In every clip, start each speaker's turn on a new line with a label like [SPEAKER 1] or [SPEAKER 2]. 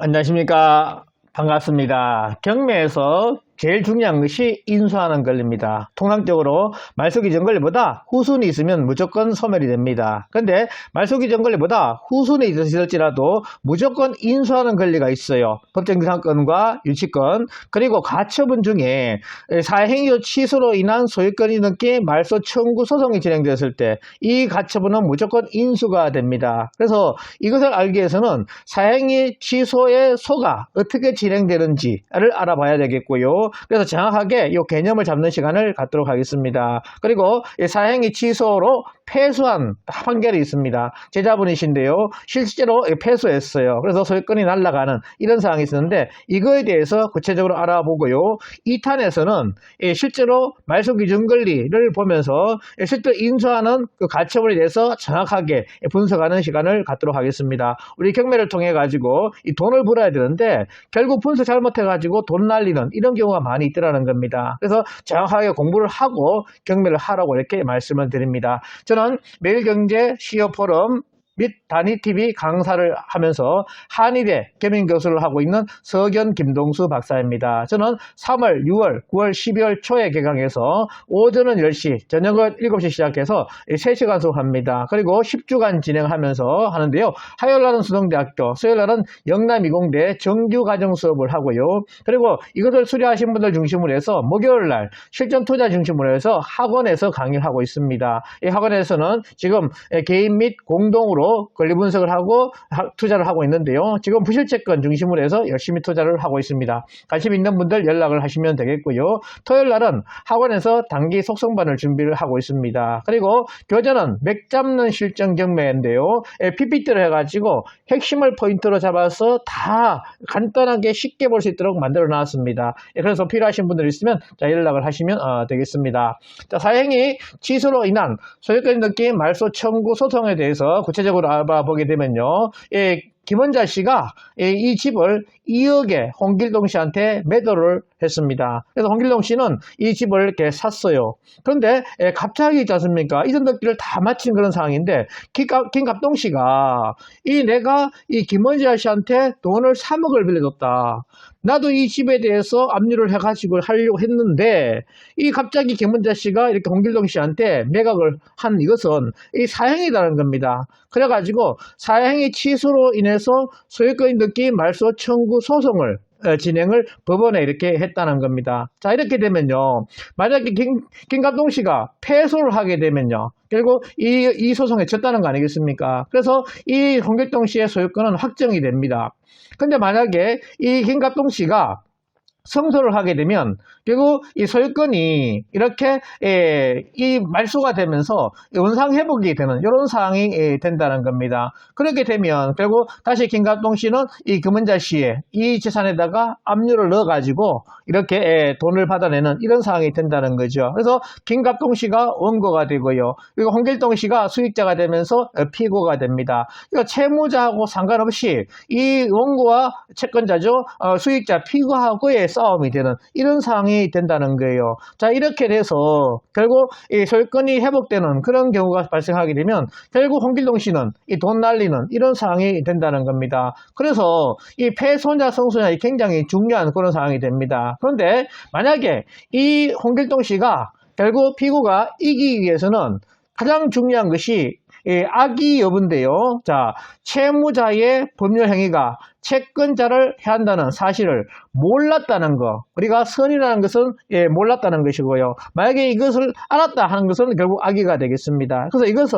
[SPEAKER 1] 안녕하십니까. 반갑습니다. 경매에서 제일 중요한 것이 인수하는 권리입니다. 통상적으로 말소기전 권리보다 후순위 있으면 무조건 소멸이 됩니다. 근데 말소기전 권리보다 후순위 있을지라도 무조건 인수하는 권리가 있어요. 법정기상권과 유치권, 그리고 가처분 중에 사행위 취소로 인한 소유권이 넘게 말소 청구 소송이 진행되었을 때 이 가처분은 무조건 인수가 됩니다. 그래서 이것을 알기 위해서는 사행위 취소의 소가 어떻게 진행되는지를 알아봐야 되겠고요. 그래서 정확하게 이 개념을 잡는 시간을 갖도록 하겠습니다. 그리고 사행위 취소로 패소한 판결이 있습니다. 제자분이신데요. 실제로 패소했어요. 그래서 소유권이 날아가는 이런 상황이 있었는데 이거에 대해서 구체적으로 알아보고요. 2탄에서는 실제로 말소기준 권리를 보면서 실제 인수하는 그 가처분에 대해서 정확하게 분석하는 시간을 갖도록 하겠습니다. 우리 경매를 통해 가지고 이 돈을 벌어야 되는데 결국 분석 잘못해 가지고 돈 날리는 이런 경우가 많이 있더라는 겁니다. 그래서 정확하게 공부를 하고 경매를 하라고 이렇게 말씀을 드립니다. 저는 매일경제 CEO 포럼 및 단위TV 강사를 하면서 한의대 겸임교수를 하고 있는 서견 김동수 박사입니다. 저는 3월, 6월, 9월, 12월 초에 개강해서 오전은 10시, 저녁은 7시 시작해서 3시간 수업합니다. 그리고 10주간 진행하면서 하는데요. 화요일날은 수동대학교, 수요일날은 영남이공대 정규과정 수업을 하고요. 그리고 이것을 수료하신 분들 중심으로 해서 목요일날 실전투자 중심으로 해서 학원에서 강의를 하고 있습니다. 이 학원에서는 지금 개인 및 공동으로 권리 분석을 하고 투자를 하고 있는데요. 지금 부실채권 중심으로 해서 열심히 투자를 하고 있습니다. 관심 있는 분들 연락을 하시면 되겠고요. 토요일 날은 학원에서 단기 속성반을 준비를 하고 있습니다. 그리고 교재는 맥 잡는 실전 경매인데요. PPT를 해가지고 핵심을 포인트로 잡아서 다 간단하게 쉽게 볼 수 있도록 만들어 놨습니다. 그래서 필요하신 분들 있으면 연락을 하시면 되겠습니다. 사행위 취소로 인한 소유권 느낌 말소 청구 소송에 대해서 구체적으로 알아보게 되면요. 김원자 씨가 이 집을 2억에 홍길동 씨한테 매도를 했습니다. 그래서 홍길동 씨는 이 집을 이렇게 샀어요. 그런데 갑자기 있지 않습니까? 이전 등기를 다 마친 그런 상황인데 김갑동 씨가 내가 이 김원자 씨한테 돈을 3억을 빌려줬다. 나도 이 집에 대해서 압류를 해가지고 하려고 했는데 갑자기 김원자 씨가 이렇게 홍길동 씨한테 매각을 한 이것은 이 사행이라는 겁니다. 그래가지고 사행위 취소로 인해서 소유권 느낌 말소 청구 소송을 진행을 법원에 이렇게 했다는 겁니다. 자, 이렇게 되면요. 만약에 김갑동 씨가 패소를 하게 되면요. 결국 이 소송에 졌다는 거 아니겠습니까? 그래서 이 홍길동 씨의 소유권은 확정이 됩니다. 근데 만약에 이 김갑동 씨가 성소를 하게 되면 결국 이 소유권이 이렇게 이 말소가 되면서 원상 회복이 되는 이런 상황이 된다는 겁니다. 그렇게 되면 결국 다시 김갑동 씨는 이 김원자 씨의 이 재산에다가 압류를 넣어 가지고 이렇게 돈을 받아내는 이런 상황이 된다는 거죠. 그래서 김갑동 씨가 원고가 되고요. 그리고 홍길동 씨가 수익자가 되면서 피고가 됩니다. 그러니까 채무자하고 상관없이 이 원고와 채권자죠. 수익자 피고하고의 싸움이 되는 이런 상황이 된다는 거예요. 자, 이렇게 돼서 결국 이 소유권이 회복되는 그런 경우가 발생하게 되면 결국 홍길동 씨는 이 돈 날리는 이런 상황이 된다는 겁니다. 그래서 이 패소냐 성소냐 굉장히 중요한 그런 상황이 됩니다. 그런데 만약에 이 홍길동 씨가 결국 피고가 이기기 위해서는 가장 중요한 것이 악의 여부인데요. 자, 채무자의 법률 행위가 채권자를 해한다는 사실을 몰랐다는 거. 우리가 선이라는 것은 몰랐다는 것이고요. 만약에 이것을 알았다 하는 것은 결국 악의가 되겠습니다. 그래서 이것은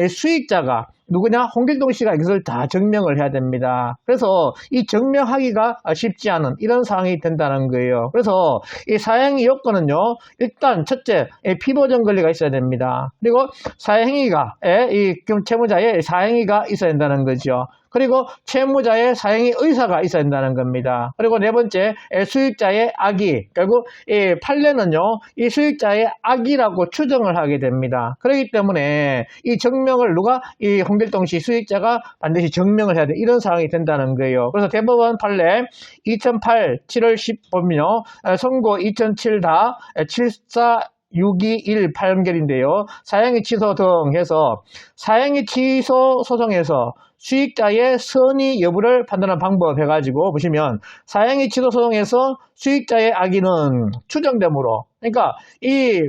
[SPEAKER 1] 수익자가 누구냐? 홍길동 씨가 이것을 다 증명을 해야 됩니다. 그래서 이 증명하기가 쉽지 않은 이런 상황이 된다는 거예요. 그래서 이 사행위 요건은요. 일단 첫째, 피보전 권리가 있어야 됩니다. 그리고 사행위가 이 채무자의 사행위가 있어야 된다는 거죠. 그리고 채무자의 사행위 의사가 있어야 된다는 겁니다. 그리고 네 번째, 수익자의 악의. 결국 이 판례는요, 이 수익자의 악의라고 추정을 하게 됩니다. 그렇기 때문에 이 증명을 누가 이 홍길동 씨 수익자가 반드시 증명을 해야 돼. 이런 상황이 된다는 거예요. 그래서 대법원 판례 2008 7월 10번요, 선고 2007-74 621 판결인데요. 사행위 취소 등 해서 사행위 취소 소송에서 수익자의 선의 여부를 판단하는 방법 해가지고 보시면 사행위 취소 소송에서 수익자의 악의는 추정되므로, 그러니까 이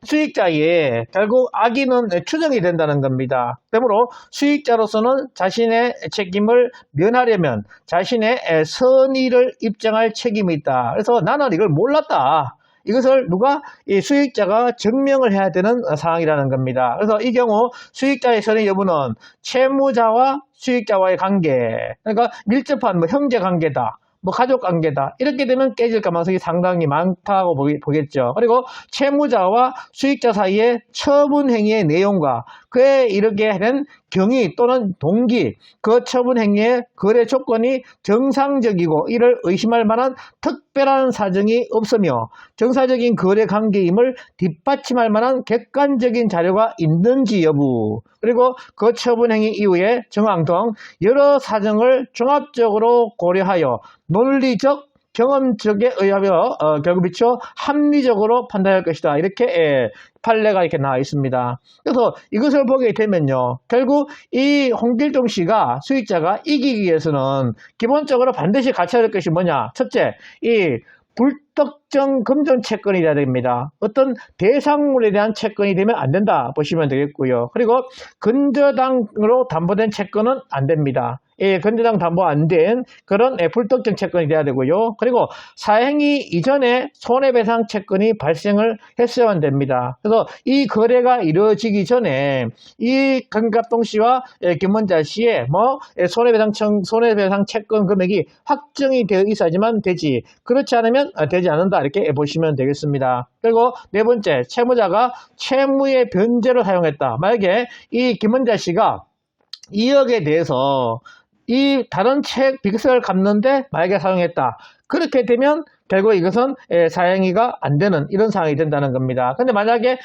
[SPEAKER 1] 수익자의 결국 악의는 추정이 된다는 겁니다. 그러므로 수익자로서는 자신의 책임을 면하려면 자신의 선의를 입증할 책임이 있다. 그래서 나는 이걸 몰랐다. 이것을 누가? 이 수익자가 증명을 해야 되는 상황이라는 겁니다. 그래서 이 경우 수익자의 선의 여부는 채무자와 수익자와의 관계, 그러니까 밀접한 형제 관계다, 가족 관계다, 이렇게 되면 깨질 가능성이 상당히 많다고 보겠죠. 그리고 채무자와 수익자 사이의 처분 행위의 내용과 그에 이르게 된 경위 또는 동기, 그 처분 행위의 거래 조건이 정상적이고 이를 의심할 만한 특별한 사정이 없으며 정상적인 거래 관계임을 뒷받침할 만한 객관적인 자료가 있는지 여부, 그리고 그 처분 행위 이후의 정황 등 여러 사정을 종합적으로 고려하여 논리적 경험적에 의하여 결국 비춰 합리적으로 판단할 것이다. 이렇게 판례가 이렇게 나와 있습니다. 그래서 이것을 보게 되면요, 결국 이 홍길동 씨가 수익자가 이기기 위해서는 기본적으로 반드시 갖춰야 될 것이 뭐냐? 첫째, 이 불특정 금전 채권이 돼야 됩니다. 어떤 대상물에 대한 채권이 되면 안 된다 보시면 되겠고요. 그리고 근저당으로 담보된 채권은 안 됩니다. 근저당 담보 안 된 그런 불특정 채권이 돼야 되고요. 그리고 사행위 이전에 손해배상 채권이 발생을 했어야 됩니다. 그래서 이 거래가 이루어지기 전에 이 강갑동 씨와 김원자 씨의 손해배상 채권 금액이 확정이 되어 있어야지만 되지, 그렇지 않으면 되지 않는다, 이렇게 보시면 되겠습니다. 그리고 네 번째, 채무자가 채무의 변제를 사용했다. 만약에 이 김원자 씨가 2억에 대해서 이 다른 빚을 갚는데 만약에 사용했다. 그렇게 되면 결국 이것은 사행위가 안 되는 이런 상황이 된다는 겁니다. 근데 만약에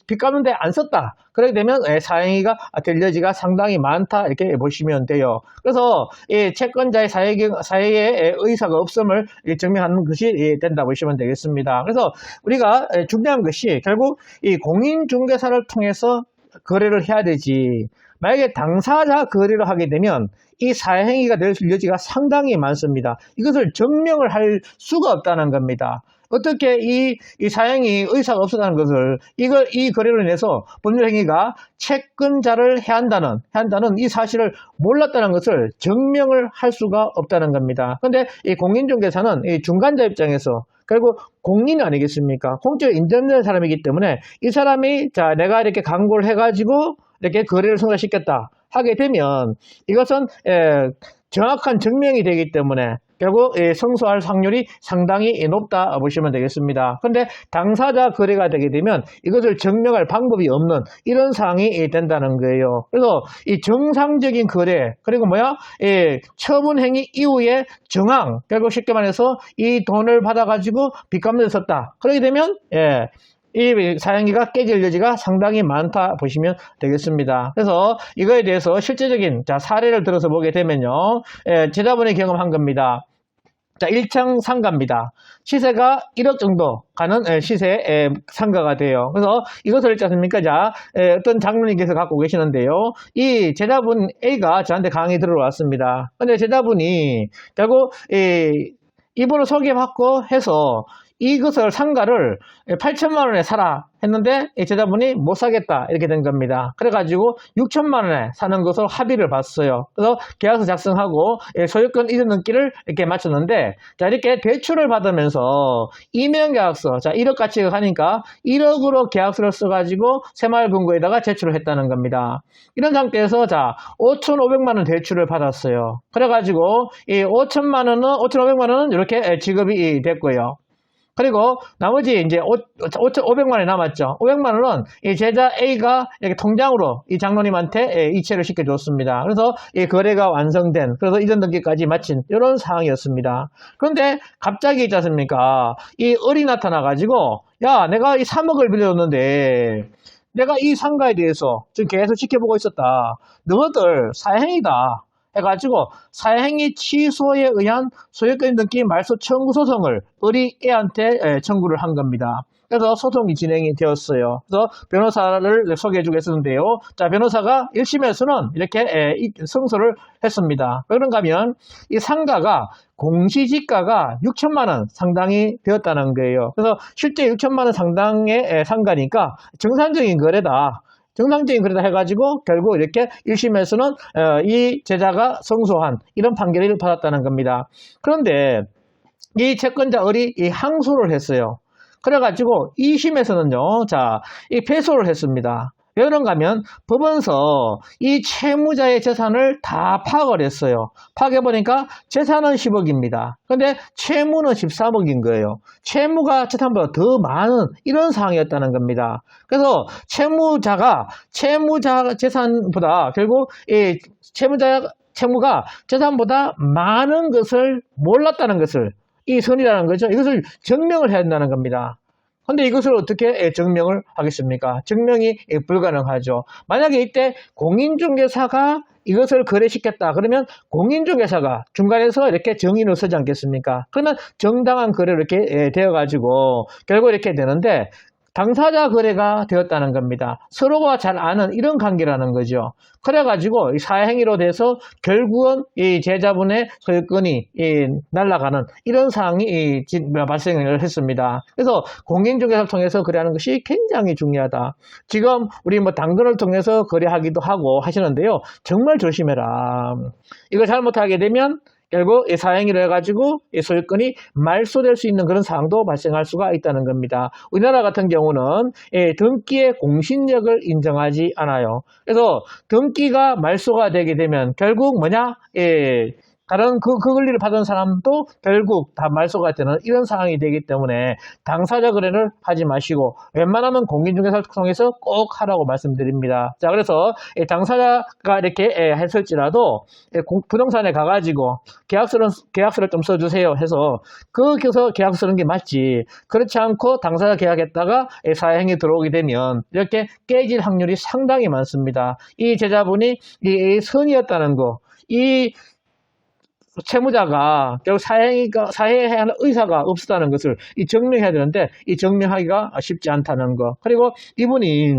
[SPEAKER 1] 빚 갚는데 안 썼다. 그렇게 되면 사행위가 될 여지가 상당히 많다, 이렇게 보시면 돼요. 그래서 채권자의 사행의 의사가 없음을 증명하는 것이 된다 보시면 되겠습니다. 그래서 우리가 중요한 것이 결국 이 공인중개사를 통해서 거래를 해야 되지, 만약에 당사자 거래를 하게 되면 이 사행위가 될 여지가 상당히 많습니다. 이것을 증명을 할 수가 없다는 겁니다. 어떻게 이 사행위 의사가 없었다는 것을 이 거래로 인해서 법률행위가 채권자를 해한다는 이 사실을 몰랐다는 것을 증명을 할 수가 없다는 겁니다. 그런데 이 공인중개사는 이 중간자 입장에서 결국 공인 아니겠습니까? 공적으로 인정된 사람이기 때문에 이 사람이 내가 이렇게 광고를 해가지고 이렇게 거래를 성사시켰다 하게 되면 이것은 정확한 증명이 되기 때문에 결국 성소할 확률이 상당히 높다 보시면 되겠습니다. 그런데 당사자 거래가 되게 되면 이것을 증명할 방법이 없는 이런 상황이 된다는 거예요. 그래서 이 정상적인 거래, 그리고 처분 행위 이후에 정황, 결국 쉽게 말해서 이 돈을 받아가지고 빚 갚는 데 썼다. 그렇게 되면 이 사행위가 깨질 여지가 상당히 많다 보시면 되겠습니다. 그래서 이거에 대해서 실제적인 사례를 들어서 보게 되면요, 제자분이 경험한 겁니다. 1층 상가입니다. 시세가 1억 정도 가는 시세의 상가가 돼요. 그래서 이것을 있지 않습니까? 어떤 장로님께서 갖고 계시는데요, 이 제자분 A가 저한테 강의 들어왔습니다. 근데 제자분이 결국 이분을 소개받고 해서 이것을 상가를 8천만 원에 사라 했는데 제자분이 못 사겠다 이렇게 된 겁니다. 그래가지고 6천만 원에 사는 것으로 합의를 봤어요. 그래서 계약서 작성하고 소유권 이전 등기를 이렇게 마쳤는데, 이렇게 대출을 받으면서 이명계약서 1억 가치 하니까 1억으로 계약서를 써가지고 새마을금고에다가 제출을 했다는 겁니다. 이런 상태에서 5,500만 원 대출을 받았어요. 그래가지고 이 5,500만 원은 이렇게 지급이 됐고요. 그리고 나머지 이제 500만 원이 남았죠. 500만 원은 이 제자 A가 이렇게 통장으로 이 장로님한테 이체를 시켜줬습니다. 그래서 이 거래가 완성된, 그래서 이전 등기까지 마친 이런 상황이었습니다. 그런데 갑자기 있지 않습니까? 이 을이 나타나가지고, 야, 내가 이 3억을 빌려줬는데 내가 이 상가에 대해서 지금 계속 지켜보고 있었다. 너희들 사행이다 해가지고 사행위 취소에 의한 소유권 등기 말소 청구 소송을 을이 A한테 청구를 한 겁니다. 그래서 소송이 진행이 되었어요. 그래서 변호사를 소개해 주겠는데요. 자, 변호사가 1심에서는 이렇게 승소를 했습니다. 그런가 하면 이 상가가 공시지가가 6천만 원 상당이 되었다는 거예요. 그래서 실제 6천만 원 상당의 상가니까 정상적인 거래다. 정상적인 거래다 해가지고 결국 이렇게 1심에서는 이 제자가 승소한 이런 판결을 받았다는 겁니다. 그런데 이 채권자 을이 이 항소를 했어요. 그래가지고 2심에서는요, 자, 이 패소를 했습니다. 왜 그런가 하면 법원서 이 채무자의 재산을 다 파악을 했어요. 파악해보니까 재산은 10억입니다. 근데 채무는 13억인 거예요. 채무가 재산보다 더 많은 이런 상황이었다는 겁니다. 그래서 채무자 재산보다 결국 이 채무가 재산보다 많은 것을 몰랐다는 것을 이 선이라는 거죠. 이것을 증명을 해야 된다는 겁니다. 근데 이것을 어떻게 증명을 하겠습니까? 증명이 불가능하죠. 만약에 이때 공인중개사가 이것을 거래시켰다. 그러면 공인중개사가 중간에서 이렇게 정인을 서지 않겠습니까? 그러면 정당한 거래로 이렇게 되어가지고 결국 이렇게 되는데 당사자 거래가 되었다는 겁니다. 서로가 잘 아는 이런 관계라는 거죠. 그래가지고 사행위로 돼서 결국은 이 제자분의 소유권이 날아가는 이런 상황이 발생을 했습니다. 그래서 공인중개사를 통해서 거래하는 것이 굉장히 중요하다. 지금 우리 당근을 통해서 거래하기도 하고 하시는데요. 정말 조심해라. 이걸 잘못하게 되면 결국 이 사행위로 해가지고 이 소유권이 말소될 수 있는 그런 상황도 발생할 수가 있다는 겁니다. 우리나라 같은 경우는 등기의 공신력을 인정하지 않아요. 그래서 등기가 말소가 되게 되면 결국 뭐냐? 다른 그 권리를 받은 사람도 결국 다 말소가 되는 이런 상황이 되기 때문에 당사자 거래를 하지 마시고 웬만하면 공인중개사를 통해서 꼭 하라고 말씀드립니다. 자, 그래서 당사자가 이렇게 했을지라도 부동산에 가가지고 계약서를 좀 써주세요 해서 거기서 계약서 쓰는 게 맞지. 그렇지 않고 당사자 계약했다가 사행이 들어오게 되면 이렇게 깨질 확률이 상당히 많습니다. 이 제자분이 이 선이었다는 거, 이 채무자가 결국 사회해야 하는 의사가 없었다는 것을 증명해야 되는데 이 증명하기가 쉽지 않다는 거. 그리고 이분이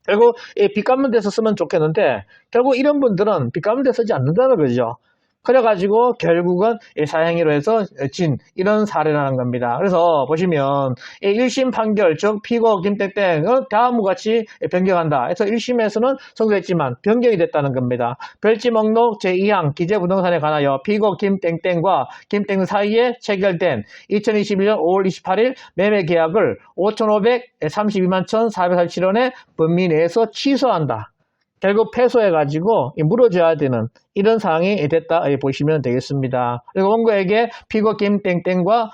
[SPEAKER 1] 결국 빚 갚는 데서 쓰면 좋겠는데 결국 이런 분들은 빚 갚는 데 쓰지 않는다는 거죠. 그래가지고 결국은 사행위로 해서 진 이런 사례라는 겁니다. 그래서 보시면 1심 판결 즉 피고 김땡땡은 다음과 같이 변경한다. 그래서 1심에서는 성소했지만 변경이 됐다는 겁니다. 별지 목록 제2항 기재부동산에 관하여 피고 김땡땡과 김땡 사이에 체결된 2021년 5월 28일 매매 계약을 5,532만 1,447원의 범위 내에서 취소한다. 결국 패소해가지고 물어줘야 되는 이런 상황이 됐다 보시면 되겠습니다. 그리고 원고에게 피고 김땡땡과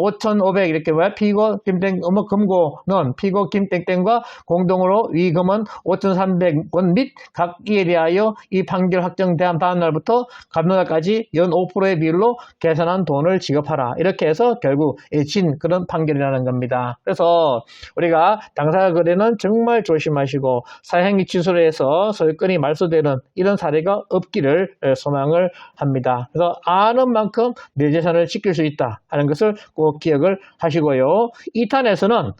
[SPEAKER 1] 5,500 이렇게 피고 김땡 금고는 피고 김땡땡과 공동으로 위금은 5,300원 및 각기에 대하여 이 판결 확정된 다음 날부터 감노날까지 연 5%의 비율로 계산한 돈을 지급하라. 이렇게 해서 결국 진 그런 판결이라는 겁니다. 그래서 우리가 당사자 거래는 정말 조심하시고 사행위 취소를 해서 소유권이 말소되는 이런 사례가 없기를 소망을 합니다. 그래서 아는 만큼 내 재산을 지킬 수 있다 하는 것을 꼭 기억을 하시고요. 2탄에서는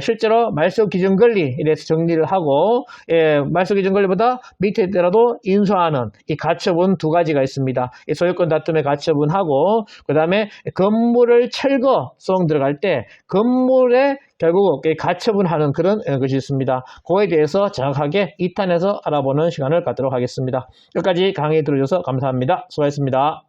[SPEAKER 1] 실제로 말소 기준 권리에 대해서 정리를 하고 말소 기준 권리보다 밑에 있더라도 인수하는 이 가처분 두 가지가 있습니다. 이 소유권 다툼의 가처분하고 그 다음에 건물을 철거 소송 들어갈 때 건물에 결국 가처분하는 그런 것이 있습니다. 그거에 대해서 정확하게 2탄에서 알아보는 시간을 갖도록 하겠습니다. 여기까지 강의 들어주셔서 감사합니다. 수고하셨습니다.